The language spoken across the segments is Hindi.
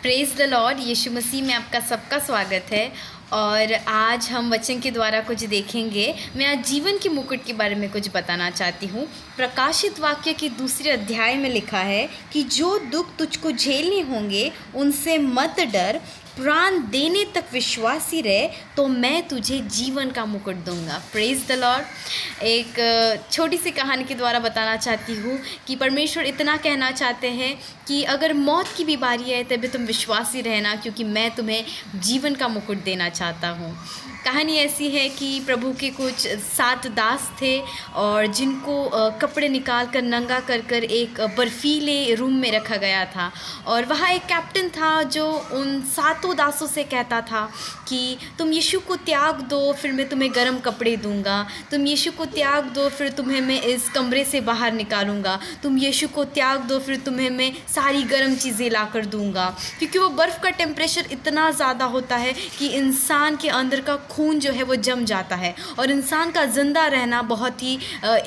Praise the Lord. Yeshu Masih में आपका सबका स्वागत है। और आज हम वचन के द्वारा कुछ देखेंगे। मैं आज जीवन के मुकुट के बारे में कुछ बताना चाहती हूँ। प्रकाशित वाक्य के दूसरे अध्याय में लिखा है कि जो दुख तुझको झेलने होंगे उनसे मत डर, प्राण देने तक विश्वासी रहे तो मैं तुझे जीवन का मुकुट दूंगा। Praise the Lord. एक छोटी सी कहानी के द्वारा बताना चाहती हूँ कि परमेश्वर इतना कहना चाहते हैं कि अगर मौत की भी बारी है तभी तुम विश्वासी रहना, क्योंकि मैं तुम्हें जीवन का मुकुट देना चाहता हूँ। कहानी ऐसी है कि प्रभु के कुछ 7 दास थे और जिनको कपड़े निकाल कर नंगा कर कर एक बर्फीले रूम में रखा गया था। और वहाँ एक कैप्टन था जो उन 7 दासों से कहता था कि तुम यीशु को त्याग दो, फिर मैं तुम्हें गर्म कपड़े दूंगा। तुम यीशु को त्याग दो, फिर तुम्हें मैं इस कमरे से बाहर निकालूंगा। तुम यीशु को त्याग दो, फिर तुम्हें मैं सारी गर्म चीज़ें ला कर दूंगा। क्योंकि वो बर्फ़ का टेम्परेचर इतना ज़्यादा होता है कि इंसान के अंदर का खून जो है वो जम जाता है और इंसान का ज़िंदा रहना बहुत ही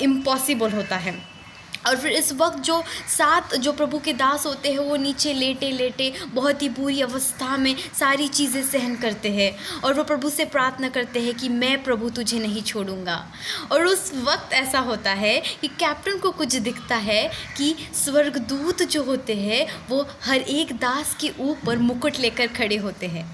इम्पॉसिबल होता है। और फिर इस वक्त जो 7 जो प्रभु के दास होते हैं वो नीचे लेटे लेटे बहुत ही बुरी अवस्था में सारी चीज़ें सहन करते हैं और वो प्रभु से प्रार्थना करते हैं कि मैं प्रभु तुझे नहीं छोड़ूंगा। और उस वक्त ऐसा होता है कि कैप्टन को कुछ दिखता है कि स्वर्गदूत जो होते हैं वो हर एक दास के ऊपर मुकुट लेकर खड़े होते हैं।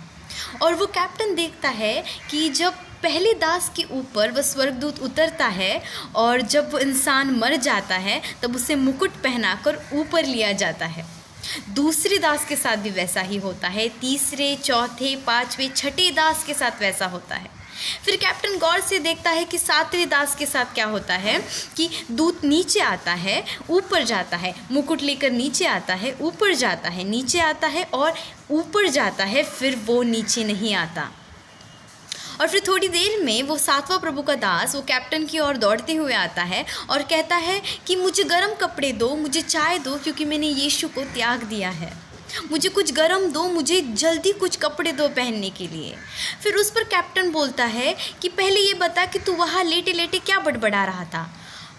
और वो कैप्टन देखता है कि जब पहले दास के ऊपर वह स्वर्गदूत उतरता है और जब वो इंसान मर जाता है तब उसे मुकुट पहनाकर ऊपर लिया जाता है। दूसरे दास के साथ भी वैसा ही होता है, तीसरे, चौथे, 5वें, 6ठे दास के साथ वैसा होता है। फिर कैप्टन गौर से देखता है कि 7वें दास के साथ क्या होता है कि दूत नीचे आता है, ऊपर जाता है, मुकुट लेकर नीचे आता है, ऊपर जाता है, नीचे आता है और ऊपर जाता है, फिर वो नीचे नहीं आता। और फिर थोड़ी देर में वो 7वां प्रभु का दास वो कैप्टन की ओर दौड़ते हुए आता है और कहता है कि मुझे गर्म कपड़े दो, मुझे चाय दो, क्योंकि मैंने यीशु को त्याग दिया है। मुझे कुछ गरम दो, मुझे जल्दी कुछ कपड़े दो पहनने के लिए। फिर उस पर कैप्टन बोलता है कि पहले ये बता कि तू वहाँ लेटे लेटे क्या बड़बड़ा रहा था।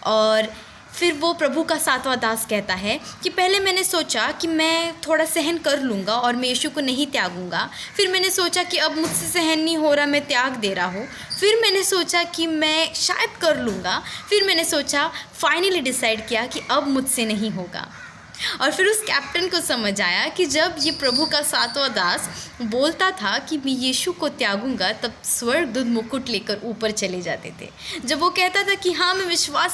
और फिर वो प्रभु का 7वां दास कहता है कि पहले मैंने सोचा कि मैं थोड़ा सहन कर लूँगा और मैं यीशु को नहीं त्यागूंगा। फिर मैंने सोचा कि अब मुझसे सहन नहीं हो रहा, मैं त्याग दे रहा हूँ। फिर मैंने सोचा कि मैं शायद कर लूँगा। फिर मैंने सोचा, फाइनली डिसाइड किया कि अब मुझसे नहीं होगा। और फिर उस कैप्टन को समझ आया कि जब ये प्रभु का 7वां दास बोलता था कि मैं यीशु को त्यागूंगा, तब स्वर्गदूत मुकुट लेकर ऊपर चले जाते थे। जब वो कहता था कि हाँ मैं विश्वास